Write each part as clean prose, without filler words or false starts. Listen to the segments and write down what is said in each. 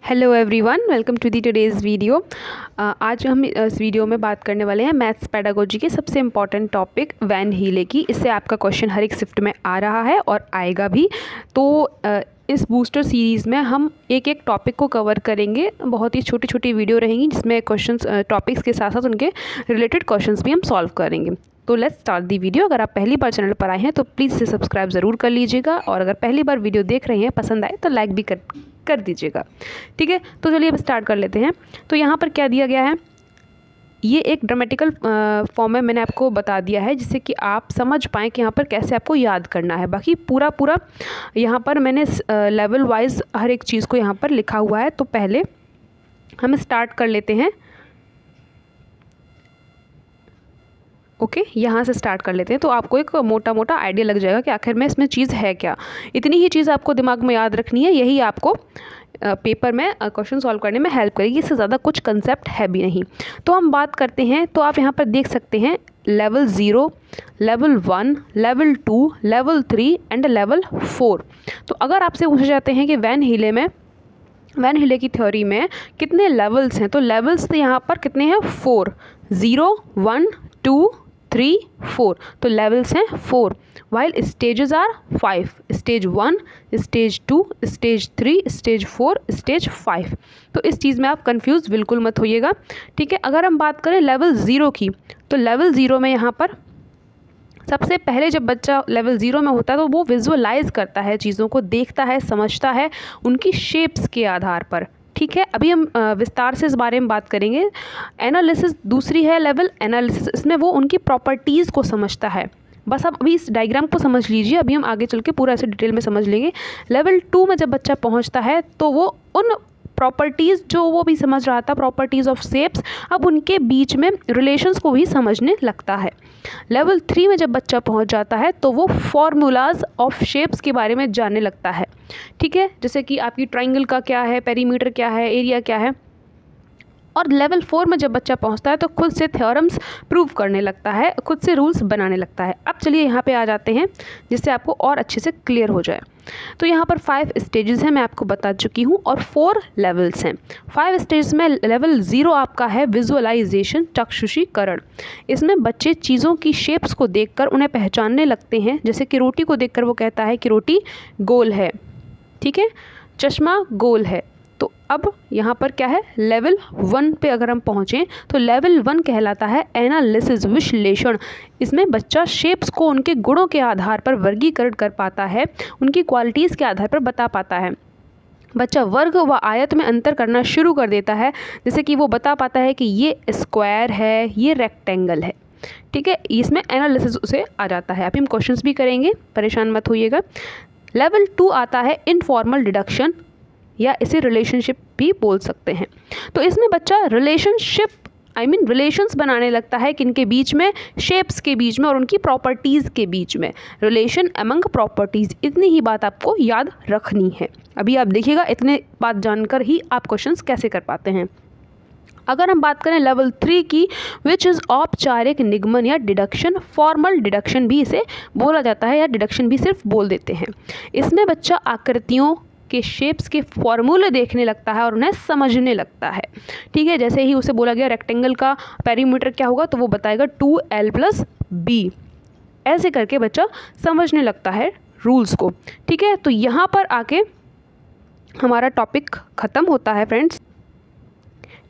Hello everyone, welcome to the today's video. आज हम इस वीडियो में बात करने वाले हैं मैथ्स पेडागोजी के सबसे इम्पॉर्टेंट टॉपिक वैन हीले की। इससे आपका क्वेश्चन हर एक शिफ्ट में आ रहा है और आएगा भी। तो इस बूस्टर सीरीज़ में हम एक एक टॉपिक को कवर करेंगे। बहुत ही छोटी छोटी वीडियो रहेंगी जिसमें क्वेश्चंस टॉपिक्स के साथ साथ उनके रिलेटेड क्वेश्चंस भी हम सॉल्व करेंगे। तो लेट्स स्टार्ट दी वीडियो। अगर आप पहली बार चैनल पर आए हैं तो प्लीज़ इसे सब्सक्राइब ज़रूर कर लीजिएगा, और अगर पहली बार वीडियो देख रहे हैं पसंद आए तो लाइक भी कर दीजिएगा। ठीक है, तो चलिए अब स्टार्ट कर लेते हैं। तो यहाँ पर क्या दिया गया है, ये एक ड्रामेटिकल फॉर्म में मैंने आपको बता दिया है जिससे कि आप समझ पाएँ कि यहाँ पर कैसे आपको याद करना है। बाकी पूरा यहाँ पर मैंने लेवल वाइज हर एक चीज़ को यहाँ पर लिखा हुआ है। तो पहले हम स्टार्ट कर लेते हैं। ओके, यहाँ से स्टार्ट कर लेते हैं तो आपको एक मोटा मोटा आइडिया लग जाएगा कि आखिर में इसमें चीज़ है क्या। इतनी ही चीज़ आपको दिमाग में याद रखनी है, यही आपको पेपर में क्वेश्चन सॉल्व करने में हेल्प करेगी। इससे ज़्यादा कुछ कंसेप्ट है भी नहीं। तो हम बात करते हैं। तो आप यहाँ पर देख सकते हैं level 0, level 1, level 2, level 3 and level 4। तो अगर आपसे पूछे जाते हैं कि वैन हीले की थ्योरी में कितने लेवल्स हैं, तो लेवल्स यहाँ पर कितने हैं? 4, 0, 1, 2, 3, 4। तो लेवल्स हैं 4, while stages are 5। Stage 1, stage 2, stage 3, stage 4, stage 5। तो इस चीज़ में आप कंफ्यूज बिल्कुल मत होइएगा। ठीक है, अगर हम बात करें लेवल 0 की, तो लेवल 0 में यहाँ पर सबसे पहले जब बच्चा लेवल 0 में होता है तो वो विजुअलाइज करता है, चीज़ों को देखता है, समझता है उनकी शेप्स के आधार पर। ठीक है, अभी हम विस्तार से इस बारे में बात करेंगे। एनालिसिस दूसरी है लेवल एनालिसिस, इसमें वो उनकी प्रॉपर्टीज़ को समझता है। बस आप अभी इस डायग्राम को समझ लीजिए, अभी हम आगे चल के पूरा ऐसे डिटेल में समझ लेंगे। लेवल 2 में जब बच्चा पहुंचता है तो वो उन प्रॉपर्टीज़ जो वो भी समझ रहा था, प्रॉपर्टीज़ ऑफ शेप्स, अब उनके बीच में रिलेशंस को भी समझने लगता है। लेवल 3 में जब बच्चा पहुंच जाता है तो वो फॉर्मूलाज ऑफ शेप्स के बारे में जानने लगता है। ठीक है, जैसे कि आपकी ट्राइंगल का क्या है, पेरीमीटर क्या है, एरिया क्या है। और लेवल 4 में जब बच्चा पहुंचता है तो खुद से थ्योरम्स प्रूव करने लगता है, खुद से रूल्स बनाने लगता है। अब चलिए यहाँ पे आ जाते हैं जिससे आपको और अच्छे से क्लियर हो जाए। तो यहाँ पर 5 स्टेजेस हैं, मैं आपको बता चुकी हूँ, और 4 लेवल्स हैं। 5 स्टेज में लेवल 0 आपका है विजुअलाइजेशन, चक्षुषीकरण। इसमें बच्चे चीज़ों की शेप्स को देखकर उन्हें पहचानने लगते हैं। जैसे कि रोटी को देखकर वो कहता है कि रोटी गोल है। ठीक है, चश्मा गोल है। तो अब यहाँ पर क्या है, लेवल 1 पे अगर हम पहुँचें तो लेवल 1 कहलाता है एनालिसिस, विश्लेषण। इसमें बच्चा शेप्स को उनके गुणों के आधार पर वर्गीकरण कर पाता है, उनकी क्वालिटीज़ के आधार पर बता पाता है। बच्चा वर्ग व आयत में अंतर करना शुरू कर देता है, जैसे कि वो बता पाता है कि ये स्क्वायर है, ये रेक्टेंगल है। ठीक है, इसमें एनालिसिस उसे आ जाता है। अभी हम क्वेश्चंस भी करेंगे, परेशान मत होइएगा। लेवल 2 आता है इनफॉर्मल डिडक्शन, या इसे रिलेशनशिप भी बोल सकते हैं। तो इसमें बच्चा रिलेशंस बनाने लगता है किनके बीच में, शेप्स के बीच में और उनकी प्रॉपर्टीज़ के बीच में। रिलेशन अमंग प्रॉपर्टीज़, इतनी ही बात आपको याद रखनी है। अभी आप देखिएगा, इतने बात जानकर ही आप क्वेश्चंस कैसे कर पाते हैं। अगर हम बात करें लेवल 3 की, विच इज़ औपचारिक निगमन या डिडक्शन, फॉर्मल डिडक्शन भी इसे बोला जाता है, या डिडक्शन भी सिर्फ बोल देते हैं। इसमें बच्चा आकृतियों के शेप्स के फॉर्मूले देखने लगता है और उन्हें समझने लगता है। ठीक है, जैसे ही उसे बोला गया रेक्टेंगल का पेरीमीटर क्या होगा, तो वो बताएगा 2l+b। ऐसे करके बच्चा समझने लगता है रूल्स को। ठीक है, तो यहाँ पर आके हमारा टॉपिक ख़त्म होता है फ्रेंड्स।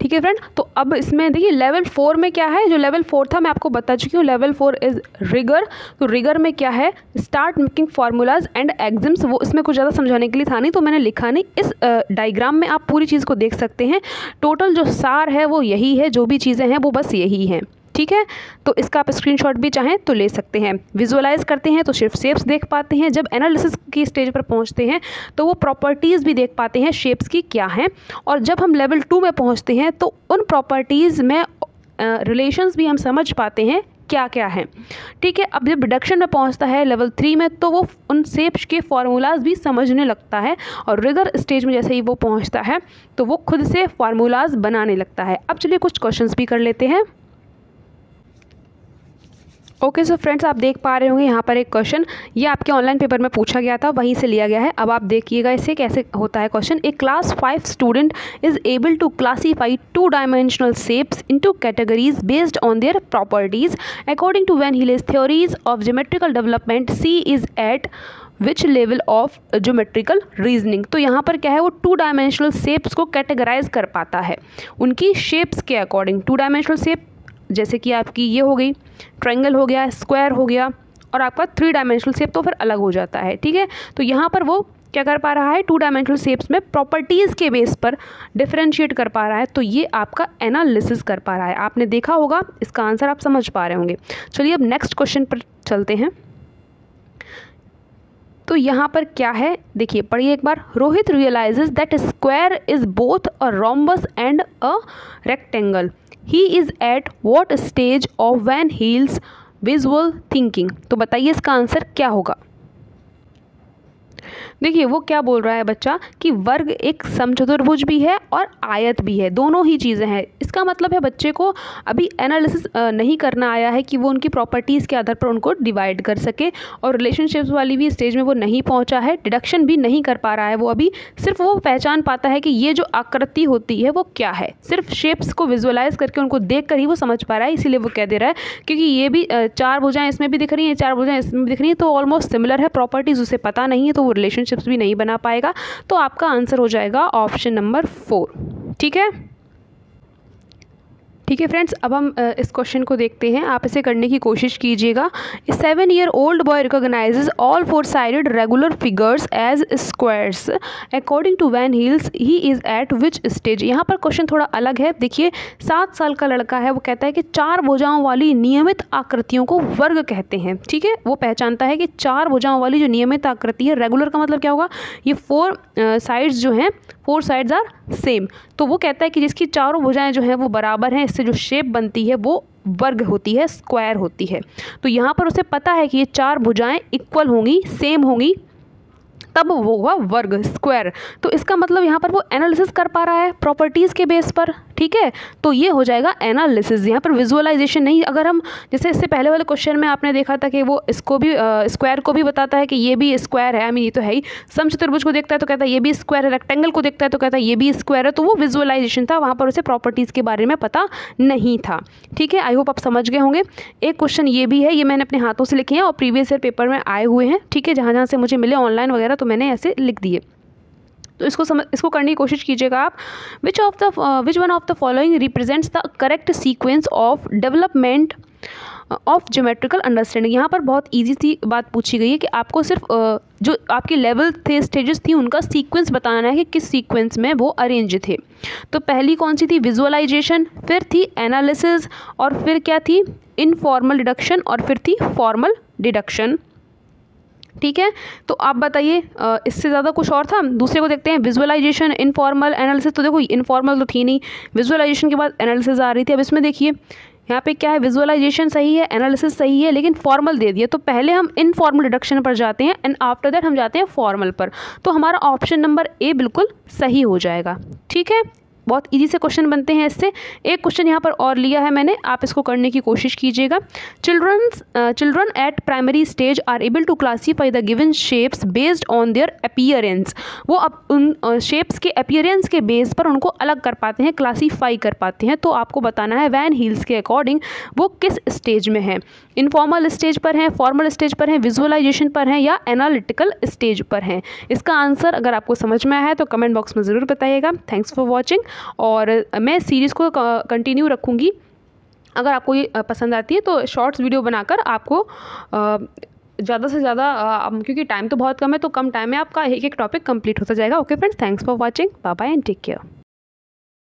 ठीक है फ्रेंड, तो अब इसमें देखिए लेवल 4 में क्या है। जो लेवल 4 था मैं आपको बता चुकी हूँ। Level 4 is rigour. तो रिगर में क्या है, start making formulas and axioms. वो इसमें कुछ ज़्यादा समझाने के लिए था नहीं, तो मैंने लिखा नहीं। इस डायग्राम में आप पूरी चीज़ को देख सकते हैं। टोटल जो सार है वो यही है, जो भी चीज़ें हैं वो बस यही हैं। ठीक है, तो इसका आप स्क्रीनशॉट भी चाहें तो ले सकते हैं। विजुअलाइज करते हैं तो सिर्फ शेप्स देख पाते हैं। जब एनालिसिस की स्टेज पर पहुंचते हैं तो वो प्रॉपर्टीज़ भी देख पाते हैं शेप्स की क्या हैं। और जब हम लेवल 2 में पहुंचते हैं तो उन प्रॉपर्टीज़ में रिलेशंस भी हम समझ पाते हैं क्या क्या है। ठीक है, अब जब डिडक्शन में पहुंचता है लेवल 3 में, तो वो उन शेप्स के फार्मूलाज भी समझने लगता है। और रिगर स्टेज में जैसे ही वो पहुंचता है तो वो खुद से फार्मूलाज बनाने लगता है। अब चलिए कुछ क्वेश्चंस भी कर लेते हैं। ओके सो फ्रेंड्स, आप देख पा रहे होंगे यहाँ पर एक क्वेश्चन, ये आपके ऑनलाइन पेपर में पूछा गया था, वहीं से लिया गया है। अब आप देखिएगा इसे कैसे होता है question. A class 5 student is able to classify 2 dimensional shapes into categories based on their properties according to Van Hiele's theories of geometrical development. C is at which level of geometrical reasoning. तो यहाँ पर क्या है, वो 2 dimensional shapes को categorise कर पाता है उनकी शेप्स के अकॉर्डिंग। 2 डायमेंशनल शेप जैसे कि आपकी ये हो गई, ट्रायंगल हो गया, स्क्वायर हो गया, और आपका 3 डायमेंशनल शेप तो फिर अलग हो जाता है, ठीक है। तो यहाँ पर वो क्या कर पा रहा है, 2 डायमेंशनल शेप्स में प्रॉपर्टीज़ के बेस पर डिफरेंशिएट कर पा रहा है, तो ये आपका एनालिसिस कर पा रहा है। आपने देखा होगा, इसका आंसर आप समझ पा रहे होंगे। चलिए अब नेक्स्ट क्वेश्चन पर चलते हैं। तो यहाँ पर क्या है, देखिए पढ़िए एक बार। Rohit realizes that square is both a rhombus and a rectangle. He is at what stage of Van Hiele's visual thinking. तो बताइए इसका आंसर क्या होगा। देखिए वो क्या बोल रहा है बच्चा कि वर्ग एक समचतुर्भुज भी है और आयत भी है, दोनों ही चीज़ें हैं। इसका मतलब है बच्चे को अभी एनालिसिस नहीं करना आया है कि वो उनकी प्रॉपर्टीज़ के आधार पर उनको डिवाइड कर सके, और रिलेशनशिप्स वाली भी स्टेज में वो नहीं पहुंचा है, डिडक्शन भी नहीं कर पा रहा है वो अभी। सिर्फ वो पहचान पाता है कि ये जो आकृति होती है वो क्या है, सिर्फ शेप्स को विजुअलाइज करके उनको देख कर ही वो समझ पा रहा है। इसीलिए वो कह दे रहा है क्योंकि ये भी 4 भुजाएं इसमें भी दिख रही हैं, 4 भुजाएं इसमें भी दिख रही हैं, तो ऑलमोस्ट सिमिलर है, प्रॉपर्टीज़ उसे पता नहीं है, तो वो रिलेशनशिप्स भी नहीं बना पाएगा। तो आपका आंसर हो जाएगा ऑप्शन नंबर 4, ठीक है। ठीक है फ्रेंड्स, अब हम इस क्वेश्चन को देखते हैं, आप इसे करने की कोशिश कीजिएगा। 7-year-old boy recognizes all 4-sided regular figures as squares according to Van Heels. He is at which stage? यहाँ पर क्वेश्चन थोड़ा अलग है। देखिए 7 साल का लड़का है, वो कहता है कि 4 भुजाओं वाली नियमित आकृतियों को वर्ग कहते हैं, ठीक है। वो पहचानता है कि 4 भुजाओं वाली जो नियमित आकृति है, रेगुलर का मतलब क्या होगा, ये 4 साइड्स जो हैं, 4 साइड्स आर सेम। तो वो कहता है कि जिसकी चारों भुजाएं जो हैं वो बराबर हैं, इससे जो शेप बनती है वो वर्ग होती है, स्क्वायर होती है। तो यहाँ पर उसे पता है कि ये 4 भुजाएं इक्वल होंगी, सेम होंगी, तब वो होगा वर्ग, स्क्वायर। तो इसका मतलब यहाँ पर वो एनालिसिस कर पा रहा है प्रॉपर्टीज़ के बेस पर, ठीक है। तो ये हो जाएगा एनालिसिस, यहाँ पर विजुअलाइजेशन नहीं। अगर हम जैसे इससे पहले वाले क्वेश्चन में आपने देखा था कि वो इसको भी स्क्वायर को भी बताता है कि ये भी स्क्वायर है, आई मीन ये तो है ही। समचतुर्भुज को देखता है तो कहता है ये भी स्क्वायर है, रेक्टेंगल को देखता है तो कहता है ये भी स्क्वायर है। तो वो विजुअलाइजेशन था, वहाँ पर उसे प्रॉपर्टीज़ के बारे में पता नहीं था, ठीक है। आई होप आप समझ गए होंगे। एक क्वेश्चन ये भी है, ये मैंने अपने हाथों से लिखे हैं और प्रीवियस ईयर पेपर में आए हुए हैं, ठीक है। जहाँ जहाँ से मुझे मिले ऑनलाइन वगैरह तो मैंने ऐसे लिख दिए। तो इसको करने की कोशिश कीजिएगा आप। Which one of the following represents the correct sequence of development of geometrical understanding. यहाँ पर बहुत इजी सी बात पूछी गई है कि आपको सिर्फ जो आपके लेवल थे, स्टेजेस थी, उनका सीक्वेंस बताना है कि किस सीक्वेंस में वो अरेंज थे। तो पहली कौन सी थी, विजुअलाइजेशन, फिर थी एनालिसिस, और फिर क्या थी, इनफॉर्मल डिडक्शन, और फिर थी फॉर्मल डिडक्शन, ठीक है। तो आप बताइए इससे ज़्यादा कुछ और था। दूसरे को देखते हैं, विजुअलाइजेशन, इनफॉर्मल, एनालिसिस। तो देखो इनफॉर्मल तो थी नहीं, विजुअलाइजेशन के बाद एनालिसिस आ रही थी। अब इसमें देखिए यहाँ पे क्या है, विजुअलाइजेशन सही है, एनालिसिस सही है, लेकिन फॉर्मल दे दिया। तो पहले हम इनफॉर्मल डिडक्शन पर जाते हैं एंड आफ्टर दैट हम जाते हैं फॉर्मल पर। तो हमारा ऑप्शन नंबर ए बिल्कुल सही हो जाएगा, ठीक है। बहुत इजी से क्वेश्चन बनते हैं इससे। एक क्वेश्चन यहाँ पर और लिया है मैंने, आप इसको करने की कोशिश कीजिएगा। Children at primary stage are able to classify the given shapes based on their appearance. वो अब उन शेप्स के अपीयरेंस के बेस पर उनको अलग कर पाते हैं, क्लासीफाई कर पाते हैं। तो आपको बताना है वैन हील्स के अकॉर्डिंग वो किस स्टेज में है, इनफॉर्मल स्टेज पर हैं, फॉर्मल स्टेज पर हैं, विजुअलाइजेशन पर हैं, या एनालिटिकल स्टेज पर हैं। इसका आंसर अगर आपको समझ में आया है तो कमेंट बॉक्स में ज़रूर बताइएगा। थैंक्स फॉर वॉचिंग, और मैं सीरीज़ को कंटिन्यू रखूँगी। अगर आपको ये पसंद आती है तो शॉर्ट्स वीडियो बनाकर आपको ज़्यादा से ज़्यादा, क्योंकि टाइम तो बहुत कम है, तो कम टाइम में आपका एक एक टॉपिक कंप्लीट होता जाएगा। Okay friends, thanks for watching, bye bye and take care.